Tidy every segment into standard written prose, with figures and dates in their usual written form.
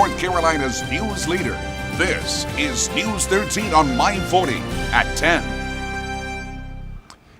North Carolina's news leader. This is News 13 on Mine 40 at 10.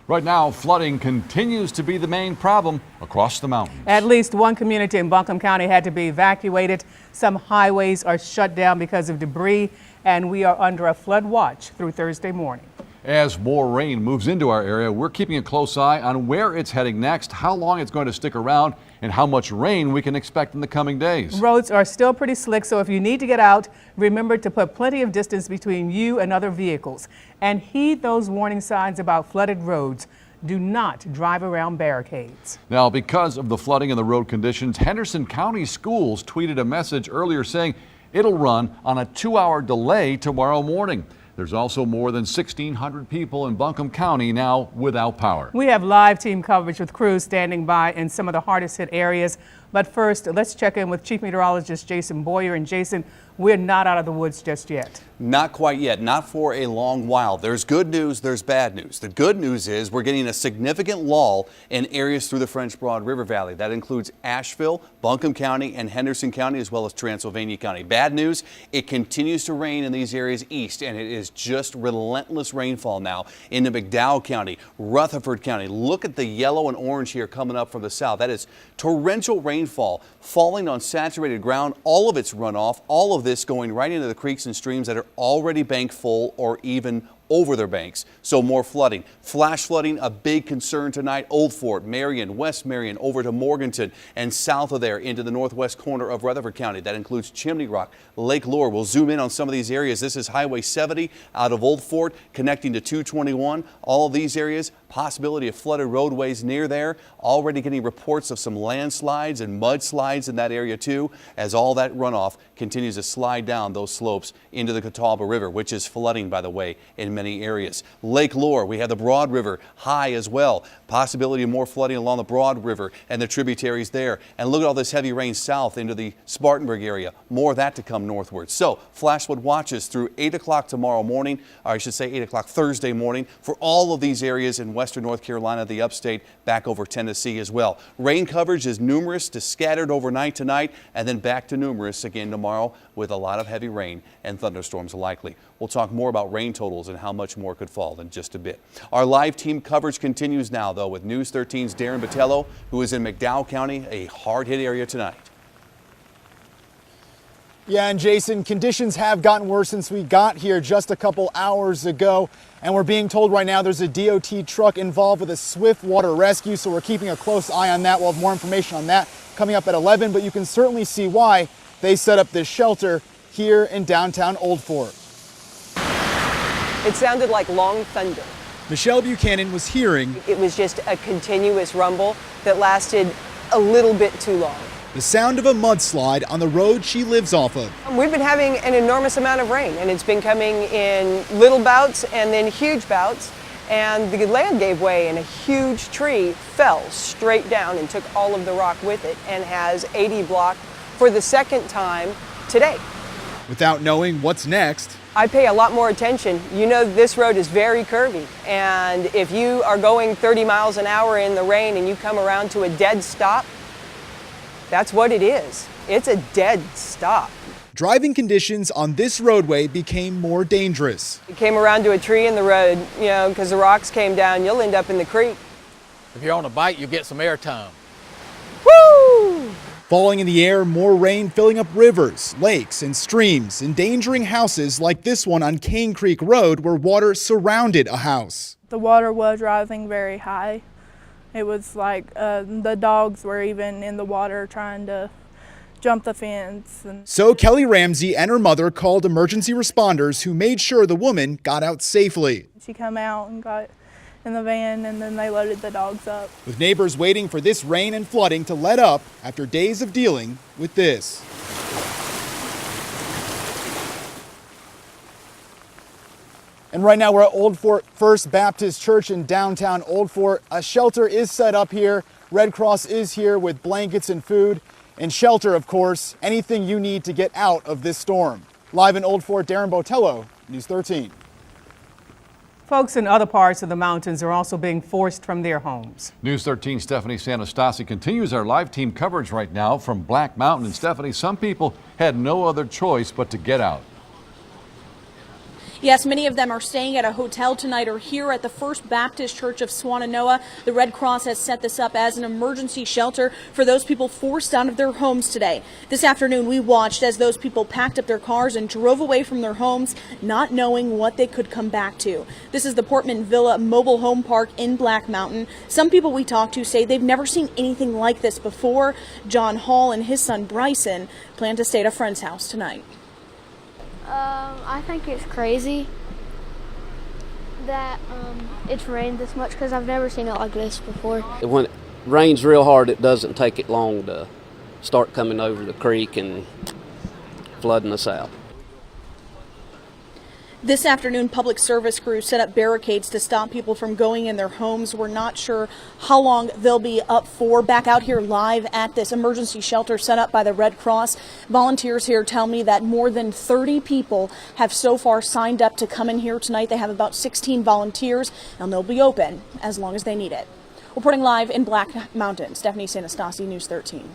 Right now, flooding continues to be the main problem across the mountains. At least one community in Buncombe County had to be evacuated. Some highways are shut down because of debris, and we are under a flood watch through Thursday morning. As more rain moves into our area, we're keeping a close eye on where it's heading next, how long it's going to stick around, and how much rain we can expect in the coming days. Roads are still pretty slick, so if you need to get out, remember to put plenty of distance between you and other vehicles. And heed those warning signs about flooded roads. Do not drive around barricades. Now, because of the flooding and the road conditions, Henderson County Schools tweeted a message earlier saying it'll run on a 2-hour delay tomorrow morning. There's also more than 1,600 people in Buncombe County now without power. We have live team coverage with crews standing by in some of the hardest hit areas. But first, let's check in with Chief Meteorologist Jason Boyer. And Jason, we're not out of the woods just yet. Not quite yet, not for a long while. There's good news, there's bad news. The good news is we're getting a significant lull in areas through the French Broad River Valley. That includes Asheville, Buncombe County, and Henderson County, as well as Transylvania County. Bad news, it continues to rain in these areas east, and it is just relentless rainfall now into McDowell County, Rutherford County. Look at the yellow and orange here coming up from the south. That is torrential rainfall falling on saturated ground, all of its runoff, all of this going right into the creeks and streams that are already bank full or even over their banks. So more flooding. Flash flooding, a big concern tonight. Old Fort, Marion, West Marion, over to Morganton, and south of there into the northwest corner of Rutherford County. That includes Chimney Rock, Lake Lure. We'll zoom in on some of these areas. This is Highway 70 out of Old Fort connecting to 221. All of these areas, possibility of flooded roadways near there. Already getting reports of some landslides and mudslides in that area too, as all that runoff continues to slide down those slopes into the Catawba River, which is flooding, by the way, in many areas. Lake Lure, we have the Broad River high as well. Possibility of more flooding along the Broad River and the tributaries there. And look at all this heavy rain south into the Spartanburg area. More of that to come northward. So flash flood watches through 8 o'clock tomorrow morning, or I should say 8 o'clock Thursday morning, for all of these areas in western North Carolina, the upstate, back over Tennessee as well. Rain coverage is numerous to scattered overnight tonight, and then back to numerous again tomorrow with a lot of heavy rain and thunderstorms likely. We'll talk more about rain totals and how much more could fall in just a bit. Our live team coverage continues now, though, with News 13's Darren Botello, who is in McDowell County, a hard-hit area tonight. Yeah, and Jason, conditions have gotten worse since we got here just a couple hours ago. And we're being told right now there's a DOT truck involved with a swift water rescue, so we're keeping a close eye on that. We'll have more information on that coming up at 11, but you can certainly see why they set up this shelter here in downtown Old Fort. It sounded like long thunder. Michelle Buchanan was hearing. It was just a continuous rumble that lasted a little bit too long. The sound of a mudslide on the road she lives off of. We've been having an enormous amount of rain, and it's been coming in little bouts and then huge bouts. And the land gave way, and a huge tree fell straight down and took all of the rock with it, and has 80 blocked for the second time today. Without knowing what's next, I pay a lot more attention. You know, this road is very curvy, and if you are going 30 miles an hour in the rain and you come around to a dead stop, that's what it is. It's a dead stop. driving conditions on this roadway became more dangerous. It came around to a tree in the road, you know, because the rocks came down, you'll end up in the creek. If you're on a bike, you get some air time. Woo! Falling in the air, more rain filling up rivers, lakes, and streams, endangering houses like this one on Cane Creek Road where water surrounded a house. The water was rising very high. It was like the dogs were even in the water trying to jump the fence. So Kelly Ramsey and her mother called emergency responders who made sure the woman got out safely. She came out and got in the van, and then they loaded the dogs up. With neighbors waiting for this rain and flooding to let up after days of dealing with this. And right now we're at Old Fort First Baptist Church in downtown Old Fort. A shelter is set up here. Red Cross is here with blankets and food. And shelter, of course, anything you need to get out of this storm. Live in Old Fort, Darren Botello, News 13. Folks in other parts of the mountains are also being forced from their homes. News 13 Stephanie Sanastasi continues our live team coverage right now from Black Mountain. And Stephanie, some people had no other choice but to get out. Yes, many of them are staying at a hotel tonight or here at the First Baptist Church of Swannanoa. The Red Cross has set this up as an emergency shelter for those people forced out of their homes today. This afternoon, we watched as those people packed up their cars and drove away from their homes, not knowing what they could come back to. This is the Portman Villa Mobile Home Park in Black Mountain. Some people we talked to say they've never seen anything like this before. John Hall and his son Bryson plan to stay at a friend's house tonight. I think it's crazy that it's rained this much because I've never seen it like this before. When it rains real hard, it doesn't take it long to start coming over the creek and flooding us out. This afternoon, public service crews set up barricades to stop people from going in their homes. We're not sure how long they'll be up for. Back out here live at this emergency shelter set up by the Red Cross. Volunteers here tell me that more than 30 people have so far signed up to come in here tonight. They have about 16 volunteers, and they'll be open as long as they need it. Reporting live in Black Mountain, Stephanie Sanastasi, News 13.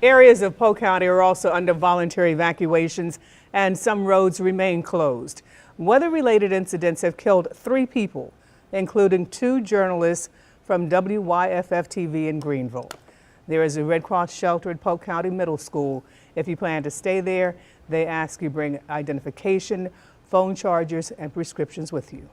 Areas of Polk County are also under voluntary evacuations, and some roads remain closed. Weather-related incidents have killed 3 people, including 2 journalists from WYFF-TV in Greenville. There is a Red Cross shelter at Polk County Middle School. If you plan to stay there, they ask you bring identification, phone chargers, and prescriptions with you.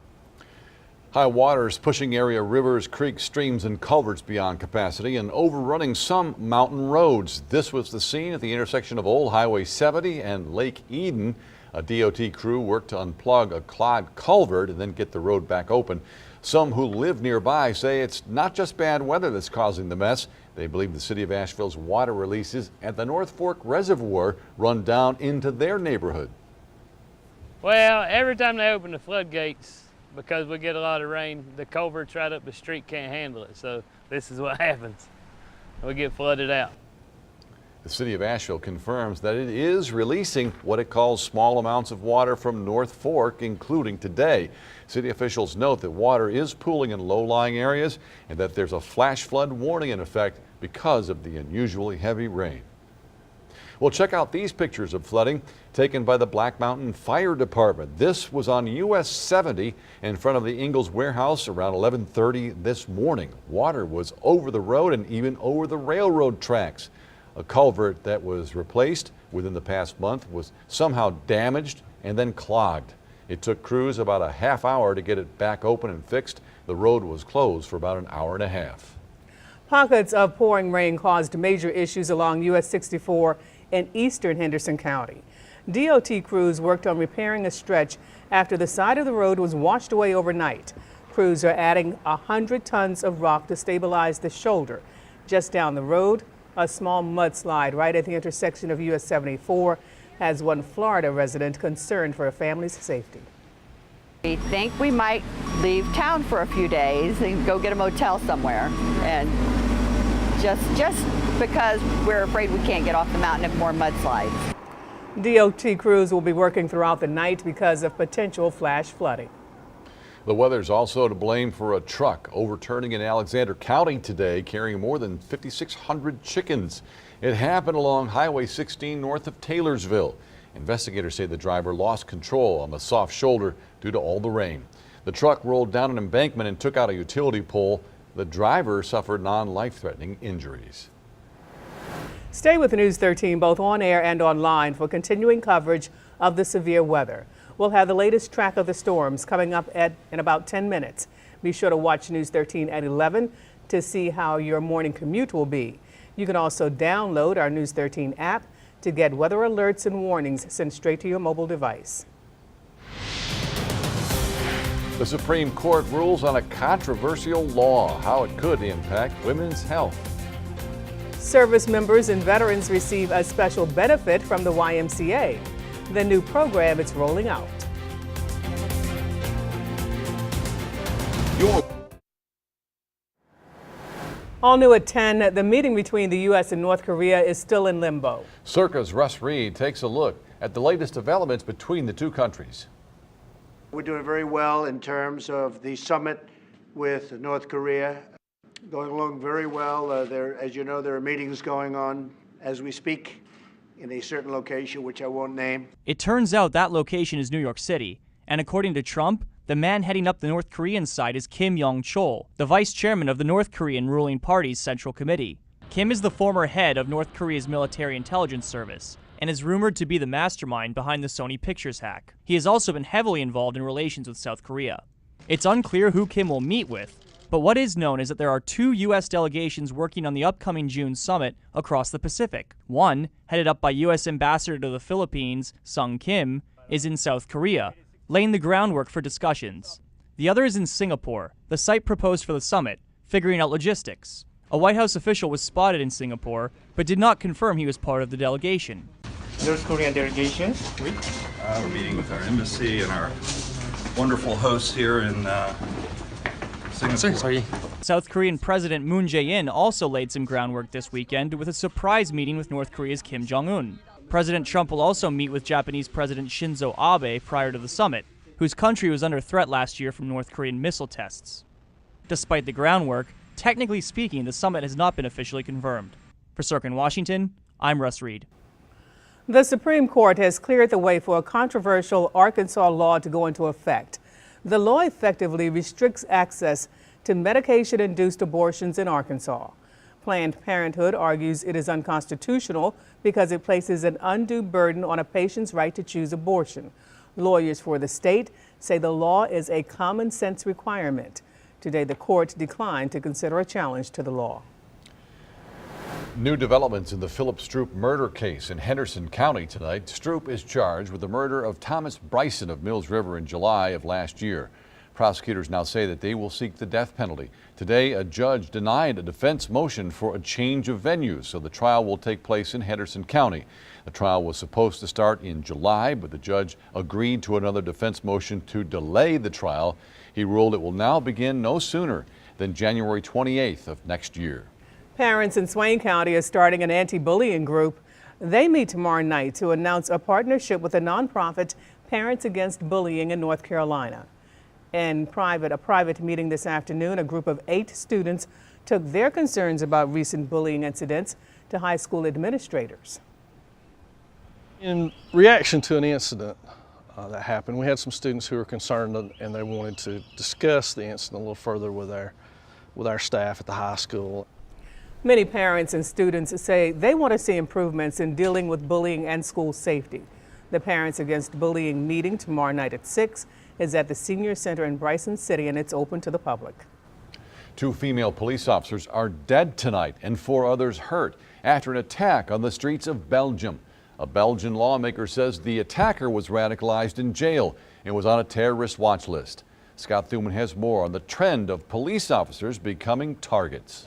High water is pushing area rivers, creeks, streams, and culverts beyond capacity and overrunning some mountain roads. This was the scene at the intersection of Old Highway 70 and Lake Eden. A DOT crew worked to unplug a clogged culvert and then get the road back open. Some who live nearby say it's not just bad weather that's causing the mess. They believe the city of Asheville's water releases at the North Fork Reservoir run down into their neighborhood. Well, every time they open the floodgates, because we get a lot of rain, the culverts right up the street can't handle it. So this is what happens. We get flooded out. The city of Asheville confirms that it is releasing what it calls small amounts of water from North Fork, including today. City officials note that water is pooling in low-lying areas and that there's a flash flood warning in effect because of the unusually heavy rain. Well, check out these pictures of flooding taken by the Black Mountain Fire Department. This was on US 70 in front of the Ingalls warehouse around 11:30 this morning. Water was over the road and even over the railroad tracks. A culvert that was replaced within the past month was somehow damaged and then clogged. It took crews about a half hour to get it back open and fixed. The road was closed for about an hour and a half. Pockets of pouring rain caused major issues along US 64 in eastern Henderson County. DOT crews worked on repairing a stretch after the side of the road was washed away overnight. Crews are adding 100 tons of rock to stabilize the shoulder. Just down the road, a small mudslide right at the intersection of US 74 has one Florida resident concerned for her family's safety. We think we might leave town for a few days and go get a motel somewhere, and just because we're afraid we can't get off the mountain if more mudslides. DOT crews will be working throughout the night because of potential flash flooding. The weather's also to blame for a truck overturning in Alexander County today, carrying more than 5,600 chickens. It happened along Highway 16 north of Taylorsville. Investigators say the driver lost control on the soft shoulder due to all the rain. The truck rolled down an embankment and took out a utility pole. The driver suffered non-life-threatening injuries. Stay with News 13 both on air and online for continuing coverage of the severe weather. We'll have the latest track of the storms coming up in about 10 minutes. Be sure to watch News 13 at 11 to see how your morning commute will be. You can also download our News 13 app to get weather alerts and warnings sent straight to your mobile device. The Supreme Court rules on a controversial law, how it could impact women's health. Service members and veterans receive a special benefit from the YMCA. The new program is rolling out. All new at 10, the meeting between the U.S. and North Korea is still in limbo. Circa's Russ Reed takes a look at the latest developments between the two countries. We're doing very well in terms of the summit with North Korea. Going along very well. As you know, there are meetings going on as we speak in a certain location, which I won't name. It turns out that location is New York City, and according to Trump, the man heading up the North Korean side is Kim Yong-chol, the vice chairman of the North Korean ruling party's Central Committee. Kim is the former head of North Korea's military intelligence service and is rumored to be the mastermind behind the Sony Pictures hack. He has also been heavily involved in relations with South Korea. It's unclear who Kim will meet with, but what is known is that there are 2 U.S. delegations working on the upcoming June summit across the Pacific. One, headed up by U.S. Ambassador to the Philippines, Sung Kim, is in South Korea, laying the groundwork for discussions. The other is in Singapore, the site proposed for the summit, figuring out logistics. A White House official was spotted in Singapore, but did not confirm he was part of the delegation. North Korean delegation? We're meeting with our embassy and our wonderful hosts here in Singapore. South Korean President Moon Jae-in also laid some groundwork this weekend with a surprise meeting with North Korea's Kim Jong-un. President Trump will also meet with Japanese President Shinzo Abe prior to the summit, whose country was under threat last year from North Korean missile tests. Despite the groundwork, technically speaking, the summit has not been officially confirmed. For Cirque in Washington, I'm Russ Reed. The Supreme Court has cleared the way for a controversial Arkansas law to go into effect. The law effectively restricts access to medication-induced abortions in Arkansas. Planned Parenthood argues it is unconstitutional because it places an undue burden on a patient's right to choose abortion. Lawyers for the state say the law is a common-sense requirement. Today, the court declined to consider a challenge to the law. New developments in the Philip Stroop murder case in Henderson County tonight. Stroop is charged with the murder of Thomas Bryson of Mills River in July of last year. Prosecutors now say that they will seek the death penalty. Today, a judge denied a defense motion for a change of venue, so the trial will take place in Henderson County. The trial was supposed to start in July, but the judge agreed to another defense motion to delay the trial. He ruled it will now begin no sooner than January 28th of next year. Parents in Swain County are starting an anti-bullying group. They meet tomorrow night to announce a partnership with the nonprofit Parents Against Bullying in North Carolina. In a private meeting this afternoon, a group of 8 students took their concerns about recent bullying incidents to high school administrators. In reaction to an incident that happened, we had some students who were concerned and they wanted to discuss the incident a little further with our staff at the high school. Many parents and students say they want to see improvements in dealing with bullying and school safety. The Parents Against Bullying meeting tomorrow night at 6 is at the Senior Center in Bryson City, and it's open to the public. 2 female police officers are dead tonight and 4 others hurt after an attack on the streets of Belgium. A Belgian lawmaker says the attacker was radicalized in jail and was on a terrorist watch list. Scott Thuman has more on the trend of police officers becoming targets.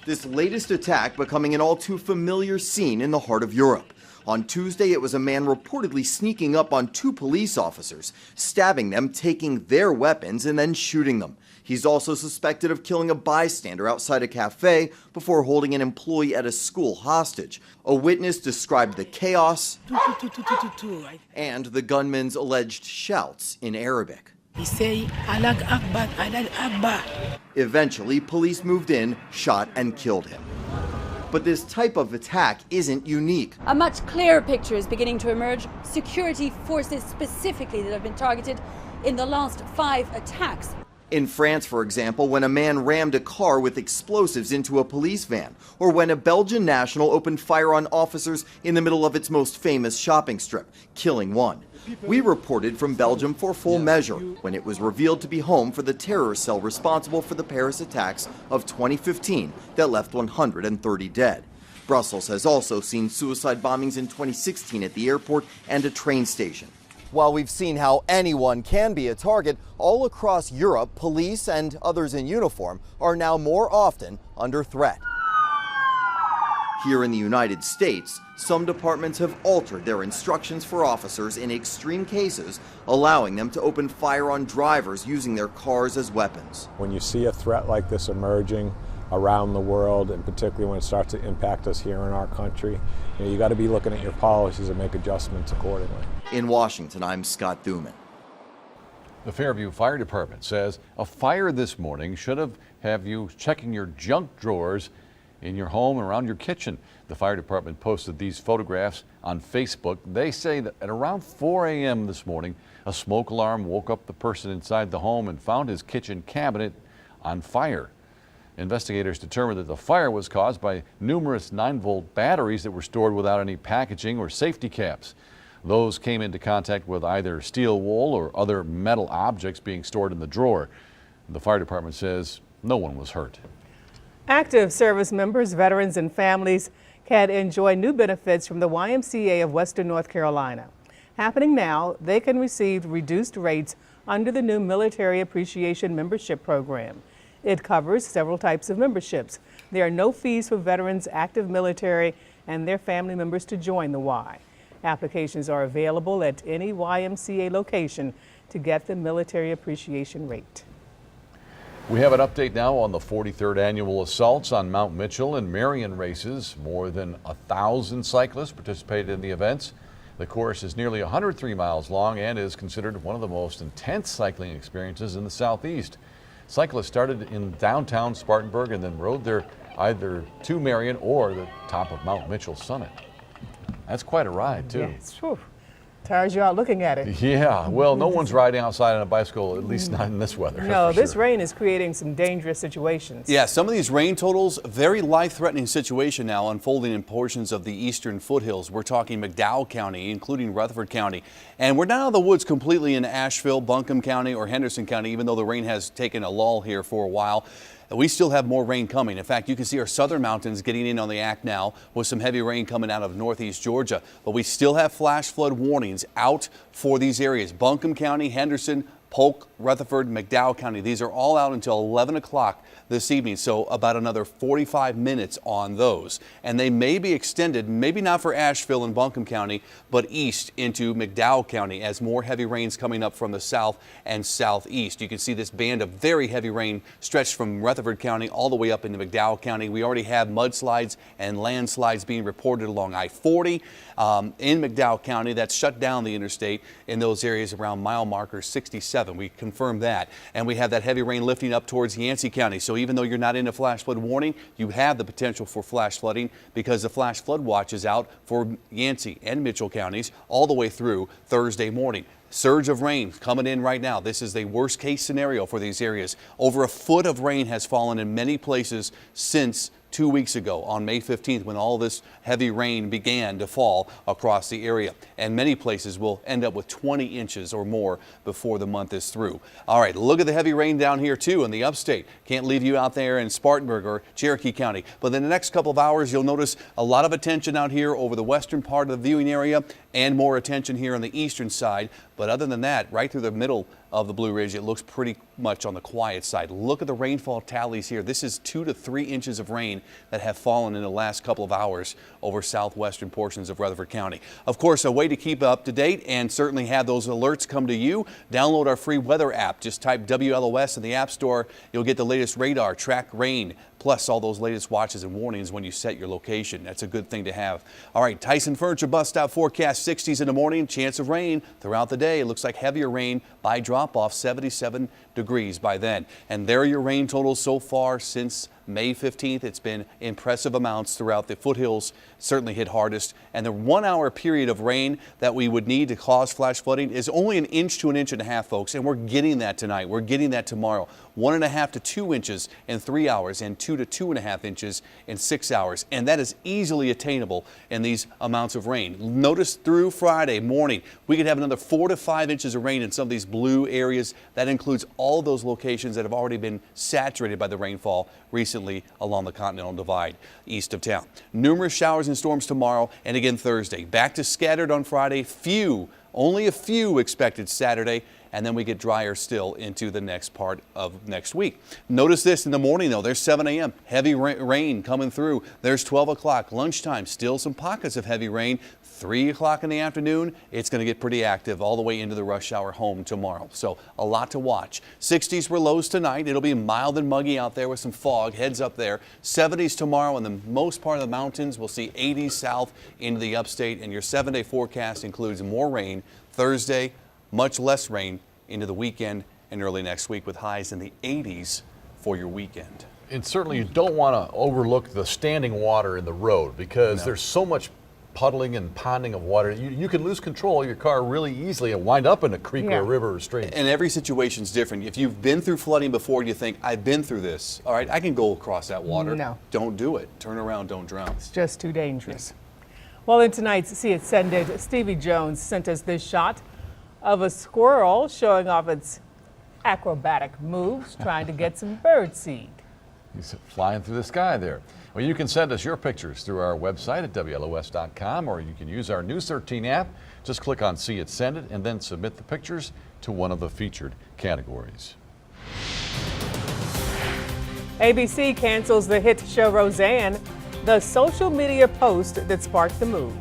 This latest attack becoming an all too familiar scene in the heart of Europe. On Tuesday, it was a man reportedly sneaking up on 2 police officers, stabbing them, taking their weapons, and then shooting them. He's also suspected of killing a bystander outside a cafe before holding an employee at a school hostage. A witness described the chaos and the gunman's alleged shouts in Arabic. He say, "Allah Akbar, Allah Akbar." Eventually, police moved in, shot, and killed him. But this type of attack isn't unique. A much clearer picture is beginning to emerge. Security forces specifically that have been targeted in the last 5 attacks. In France, for example, when a man rammed a car with explosives into a police van, or when a Belgian national opened fire on officers in the middle of its most famous shopping strip, killing one. We reported from Belgium for full measure when it was revealed to be home for the terror cell responsible for the Paris attacks of 2015 that left 130 dead. Brussels has also seen suicide bombings in 2016 at the airport and a train station. While we've seen how anyone can be a target, all across Europe, police and others in uniform are now more often under threat. Here in the United States, some departments have altered their instructions for officers in extreme cases, allowing them to open fire on drivers using their cars as weapons. When you see a threat like this emerging around the world, and particularly when it starts to impact us here in our country, you got to be looking at your policies and make adjustments accordingly. In Washington, I'm Scott Thuman. The Fairview Fire Department says a fire this morning should have you checking your junk drawers in your home and around your kitchen. The fire department posted these photographs on Facebook. They say that at around 4 a.m. this morning, a smoke alarm woke up the person inside the home and found his kitchen cabinet on fire. Investigators determined that the fire was caused by numerous 9-volt batteries that were stored without any packaging or safety caps. Those came into contact with either steel wool or other metal objects being stored in the drawer. The fire department says no one was hurt. Active service members, veterans, and families can enjoy new benefits from the YMCA of Western North Carolina. Happening now, they can receive reduced rates under the new Military Appreciation Membership Program. It covers several types of memberships. There are no fees for veterans, active military, and their family members to join the Y. Applications are available at any YMCA location to get the military appreciation rate. We have an update now on the 43rd annual assaults on Mount Mitchell and Marion races. More than 1,000 cyclists participated in the events. The course is nearly 103 miles long and is considered one of the most intense cycling experiences in the Southeast. Cyclists started in downtown Spartanburg and then rode there either to Marion or the top of Mount Mitchell summit. That's quite a ride, too. Yes. Whew. Tires you out looking at it. Yeah, well, no one's riding outside on a bicycle, at least not in this weather. No, this rain is creating some dangerous situations. Yeah, some of these rain totals, very life-threatening situation now unfolding in portions of the eastern foothills. We're talking McDowell County, including Rutherford County. And we're not out of the woods completely in Asheville, Buncombe County, or Henderson County, even though the rain has taken a lull here for a while. We still have more rain coming. In fact, you can see our southern mountains getting in on the act now with some heavy rain coming out of northeast Georgia. But we still have flash flood warnings out for these areas. Buncombe County, Henderson, Polk, Rutherford, McDowell County. These are all out until 11 o'clock this evening, so about another 45 minutes on those. And they may be extended, maybe not for Asheville and Buncombe County, but east into McDowell County as more heavy rains coming up from the south and southeast. You can see this band of very heavy rain stretched from Rutherford County all the way up into McDowell County. We already have mudslides and landslides being reported along I-40 in McDowell County. That's shut down the interstate in those areas around mile marker 67. We confirmed that. And we have that heavy rain lifting up towards Yancey County. So even though you're not in a flash flood warning, you have the potential for flash flooding because the flash flood watch is out for Yancey and Mitchell counties all the way through Thursday morning. Surge of rain coming in right now. This is the worst case scenario for these areas. Over a foot of rain has fallen in many places since 2 weeks ago on May 15th when all this heavy rain began to fall across the area. And many places will end up with 20 inches or more before the month is through. All right, look at the heavy rain down here too in the upstate. Can't leave you out there in Spartanburg or Cherokee County. But in the next couple of hours, you'll notice a lot of attention out here over the western part of the viewing area and more attention here on the eastern side. But other than that, right through the middle of the Blue Ridge, it looks pretty much on the quiet side. Look at the rainfall tallies here. This is 2 to 3 inches of rain that have fallen in the last couple of hours over southwestern portions of Rutherford County. Of course, a way to keep up to date and certainly have those alerts come to you, download our free weather app. Just type WLOS in the App Store. You'll get the latest radar, track rain, plus all those latest watches and warnings when you set your location. That's a good thing to have. All right, Tyson Furniture bus stop forecast 60s in the morning, chance of rain throughout the day. It looks like heavier rain by drop-off, 77 degrees by then. And there are your rain totals so far since May 15th. It's been impressive amounts throughout the foothills, certainly hit hardest. And the 1 hour period of rain that we would need to cause flash flooding is only 1 inch to 1.5 inches, folks. And we're getting that tonight. We're getting that tomorrow. 1.5 to 2 inches in 3 hours and 2 to 2.5 inches in 6 hours. And that is easily attainable in these amounts of rain. Notice through Friday morning, we could have another 4 to 5 inches of rain in some of these blue areas. That includes all of those locations that have already been saturated by the rainfall recently along the Continental Divide east of town. Numerous showers and storms tomorrow and again Thursday. Back to scattered on Friday. Only a few expected Saturday. And then we get drier still into the next part of next week. Notice this in the morning, though. There's 7 a.m. Heavy rain coming through. There's 12 o'clock. Lunchtime, still some pockets of heavy rain. 3 o'clock in the afternoon, it's going to get pretty active all the way into the rush hour home tomorrow. So a lot to watch. 60s were lows tonight. It'll be mild and muggy out there with some fog. Heads up there. 70s tomorrow in the most part of the mountains. We'll see 80s south into the upstate. And your 7-day forecast includes more rain Thursday. Much less rain into the weekend and early next week with highs in the 80s for your weekend. And certainly you don't want to overlook the standing water in the road because there's so much puddling and ponding of water. You can lose control of your car really easily and wind up in a creek or a river or stream. And every situation's different. If you've been through flooding before and you think, I've been through this, all right, I can go across that water. No. Don't do it. Turn around, don't drown. It's just too dangerous. Well, in tonight's See It Send It, Stevie Jones sent us this shot of a squirrel showing off its acrobatic moves, trying to get some bird seed. He's flying through the sky there. Well, you can send us your pictures through our website at WLOS.com, or you can use our News 13 app. Just click on See It, Send It, and then submit the pictures to one of the featured categories. ABC cancels the hit show Roseanne, the social media post that sparked the move.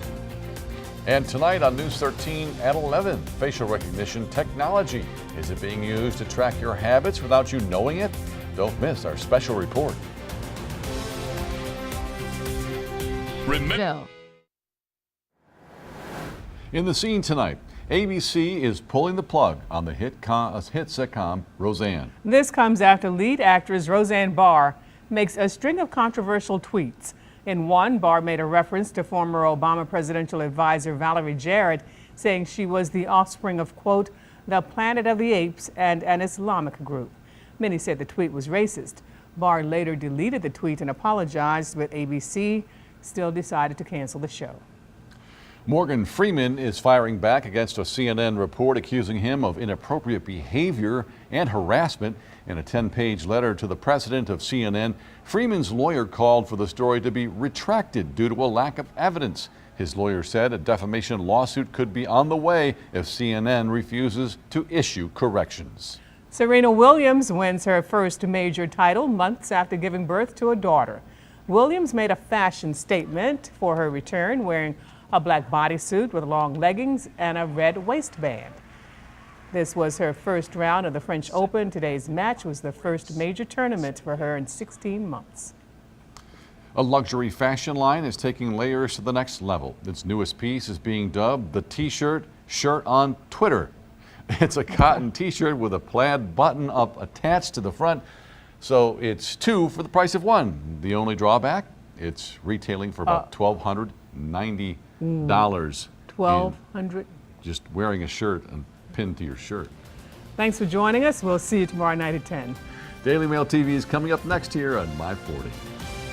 And tonight on News 13 at 11, facial recognition technology. Is it being used to track your habits without you knowing it? Don't miss our special report. In the scene tonight, ABC is pulling the plug on the hit sitcom Roseanne. This comes after lead actress Roseanne Barr makes a string of controversial tweets. In one, Barr made a reference to former Obama presidential advisor Valerie Jarrett, saying she was the offspring of, quote, the Planet of the Apes and an Islamic group. Many said the tweet was racist. Barr later deleted the tweet and apologized, but ABC still decided to cancel the show. Morgan Freeman is firing back against a CNN report accusing him of inappropriate behavior and harassment. In a 10-page letter to the president of CNN, Freeman's lawyer called for the story to be retracted due to a lack of evidence. His lawyer said a defamation lawsuit could be on the way if CNN refuses to issue corrections. Serena Williams wins her first major title months after giving birth to a daughter. Williams made a fashion statement for her return, wearing a black bodysuit with long leggings and a red waistband. This was her first round of the French Open. Today's match was the first major tournament for her in 16 months. A luxury fashion line is taking layers to the next level. Its newest piece is being dubbed the T-shirt shirt on Twitter. It's a cotton T-shirt with a plaid button up attached to the front, so it's two for the price of one. The only drawback, it's retailing for about $1,290. $1,200. Just wearing a shirt and pinned to your shirt. Thanks for joining us. We'll see you tomorrow night at 10. Daily Mail TV is coming up next here on My 40.